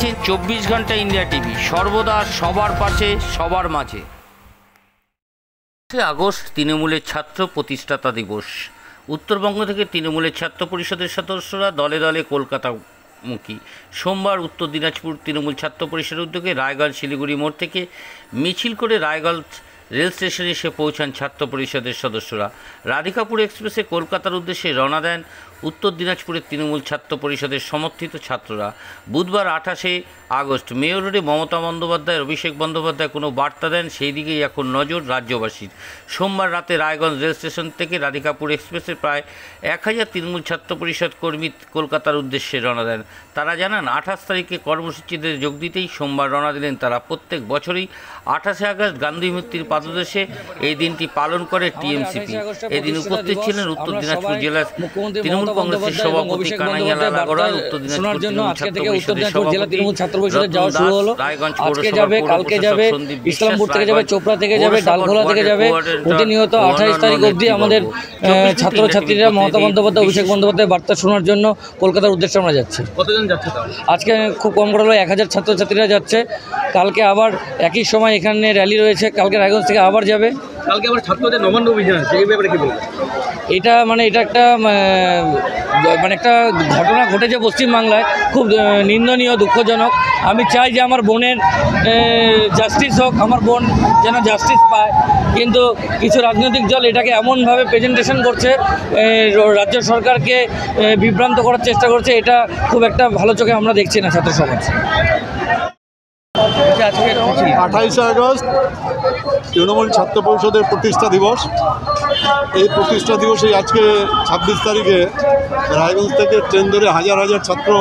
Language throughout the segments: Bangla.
দেখছেন 24 ঘন্টা ইন্ডিয়া টিভি, সর্বদা সবার পাশে সবার মাঝে। আগস্ট তৃণমূলের ছাত্র প্রতিষ্ঠাতা দিবস। উত্তরবঙ্গ থেকে তৃণমূলের ছাত্র পরিষদের সদস্যরা দলে দলে কলকাতামুখী। সোমবার উত্তর দিনাজপুর তৃণমূল ছাত্র পরিষদের উদ্যোগে রায়গঞ্জ শিলিগুড়ি মোড় থেকে মিছিল করে রায়গঞ্জ রেল স্টেশনে এসে পৌঁছান ছাত্র পরিষদের সদস্যরা। রাধিকাপুর এক্সপ্রেসে কলকাতার উদ্দেশ্যে রওনা দেন উত্তর দিনাজপুরের তৃণমূল ছাত্র পরিষদের সমর্থিত ছাত্ররা। বুধবার 28শে আগস্ট মেয়র রোডে মমতা বন্দ্যোপাধ্যায়, অভিষেক বন্দ্যোপাধ্যায় কোনো বার্তা দেন, সেই দিকেই এখন নজর রাজ্যবাসীর। সোমবার রাতে রায়গঞ্জ রেল স্টেশন থেকে রাধিকাপুর এক্সপ্রেসে প্রায় 1000 তৃণমূল ছাত্র পরিষদ কর্মী কলকাতার উদ্দেশ্যে রওনা দেন। তারা জানান 28 তারিখে কর্মসূচিতে যোগ দিতেই সোমবার রওনা দিলেন তারা। প্রত্যেক বছরই 28শে আগস্ট গান্ধী মূর্তির পাদদেশে এই দিনটি পালন করে টিএমসিপি। এদিন উপস্থিত ছিলেন উত্তর দিনাজপুর জেলার তৃণমূল কংগ্রেসের সভাপতি কানাইয়া লাল আগরওয়াল, উত্তর দিনাজপুর তৃণমূল ছাত্র পরিষদের সভাপতি রতন দাস, রায়গঞ্জ পৌরসভার পৌরপ্রশাসক সন্দীপ বিশ্বাস, থেকে যাবে, চোপড়া থেকে যাবে, ডালখোলা থেকে যাবে। প্রতিনিয়ত 28 তারিখ অবধি আমাদের ছাত্রছাত্রীরা মমতা বন্দ্যোপাধ্যায়, অভিষেক বন্দ্যোপাধ্যায় বার্তা শোনার জন্য কলকাতার উদ্দেশ্যে আমরা যাচ্ছি। কতজন যাচ্ছে? আজকে খুব কম করে হলো 1000 ছাত্রছাত্রীরা যাচ্ছে। কালকে আবার একই সময় এখানে র্যালি রয়েছে, কালকে রায়গঞ্জ থেকে আবার যাবে। কালকে আবার ছাত্রদের নবান্ন অভিযান আছে, এই ব্যাপারে কি বলবেন? এটা একটা ঘটনা ঘটেছে পশ্চিমবাংলায়, খুব নিন্দনীয়, দুঃখজনক। আমি চাই যে আমার বোনের জাস্টিস হোক, আমার বোন যেন জাস্টিস পায়, কিন্তু কিছু রাজনৈতিক দল এটাকে এমনভাবে প্রেজেন্টেশন করছে, রাজ্য সরকারকে বিভ্রান্ত করার চেষ্টা করছে। এটা খুব একটা ভালো চোখে আমরা দেখছি না ছাত্র সমাজ। 28শে আগস্ট তৃণমূল ছাত্র পরিষদের প্রতিষ্ঠা দিবস। এই প্রতিষ্ঠা দিবসে আজকে 26 তারিখে রায়গঞ্জ থেকে ট্রেন ধরে হাজার হাজার ছাত্র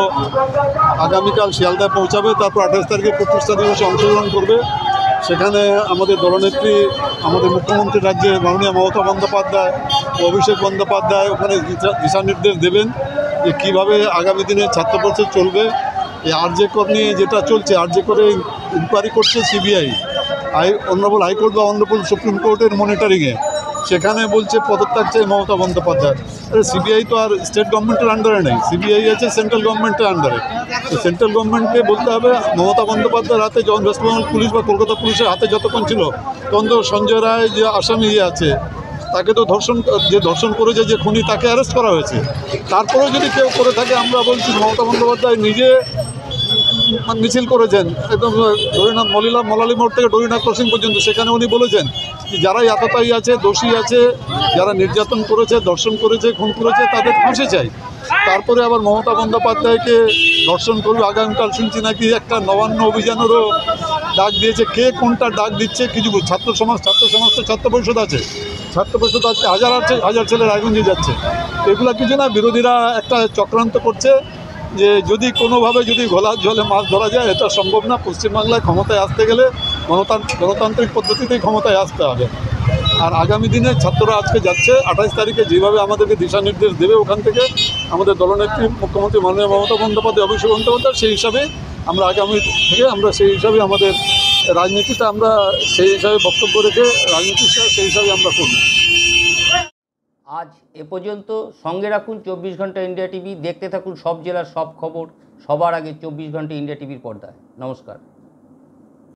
আগামীকাল শিয়ালদায় পৌঁছাবে। তারপর 28 তারিখে প্রতিষ্ঠা দিবসে অংশগ্রহণ করবে। সেখানে আমাদের দলনেত্রী, আমাদের মুখ্যমন্ত্রী রাজ্যে মাননীয় মমতা বন্দ্যোপাধ্যায় ও অভিষেক বন্দ্যোপাধ্যায় ওখানে দিশা নির্দেশ দেবেন যে কীভাবে আগামী দিনে ছাত্র পরিষদ চলবে। এই আরজে কর নিয়ে যেটা চলছে, আরজে করে ইনকোয়ারি করছে সিবিআই, অনারেবল হাইকোর্ট বা অনারেবল সুপ্রিম কোর্টের মনিটরিংয়ে। সেখানে বলছে পদত্যাগ চাই মমতা বন্দ্যোপাধ্যায়। সিবিআই তো আর স্টেট গভর্নমেন্টের আন্ডারে নেই, সিবিআই আছে সেন্ট্রাল গভর্নমেন্টের আন্ডারে। তো সেন্ট্রাল গভর্নমেন্টকে বলতে হবে মমতা বন্দ্যোপাধ্যায়ের হাতে, যখন ওয়েস্ট বেঙ্গল পুলিশ বা কলকাতা পুলিশের হাতে যতক্ষণ ছিল, তখন তো সঞ্জয় রায় যে আসামি আছে, তাকে তো ধর্ষণ করেছে, যে খুনি, তাকে অ্যারেস্ট করা হয়েছে। তারপরেও যদি কেউ করে থাকে, আমরা বলছি মমতা বন্দ্যোপাধ্যায় নিজে মিছিল করেছেন একদম ডরিনা মলালি মোড় থেকে ডরিনা ক্রসিং পর্যন্ত। সেখানে উনি বলেছেন যে যারাই এতটাই আছে, দোষী আছে, যারা নির্যাতন করেছে, ধর্ষণ করেছে, খুন করেছে, তাদের ফাঁসি চাই। তারপরে আবার মমতা বন্দ্যোপাধ্যায়কে ধর্ষণ করবে আগামীকাল শুনছি নাকি একটা নবান্ন অভিযানেরও ডাক দিয়েছে। কে কোনটা ডাক দিচ্ছে কিছু ছাত্র সমাজ তো ছাত্র পরিষদ আছে, হাজার ছেলে রায়গঞ্জে যাচ্ছে। এগুলো কিছু না, বিরোধীরা একটা চক্রান্ত করছে যে যদি কোনোভাবে যদি ঘোলার জলে মাছ ধরা যায়, এটা সম্ভব না। পশ্চিমবাংলায় ক্ষমতায় আসতে গেলে গণতান্ত্রিক পদ্ধতিতেই ক্ষমতায় আসতে হবে। আর আগামী দিনে ছাত্ররা আজকে যাচ্ছে 28 তারিখে, যেভাবে আমাদেরকে দিশা নির্দেশ দেবে ওখান থেকে আমাদের দলনেত্রী মুখ্যমন্ত্রী মাননীয় মমতা বন্দ্যোপাধ্যায়, অভিষেক বন্দ্যোপাধ্যায়, সেই হিসাবে আমরা আগামী থেকে সেই হিসাবে আমাদের রাজনীতিটা আমরা সেই হিসাবে বক্তব্য রেখে রাজনীতি সেই হিসাবে আমরা করব। আজ এ পর্যন্ত। সঙ্গে রাখুন 24 ঘন্টা ইন্ডিয়া টিভি। দেখতে থাকুন সব জেলার সব খবর সবার আগে 24 ঘন্টা ইন্ডিয়া টিভির পর্দায়। নমস্কার।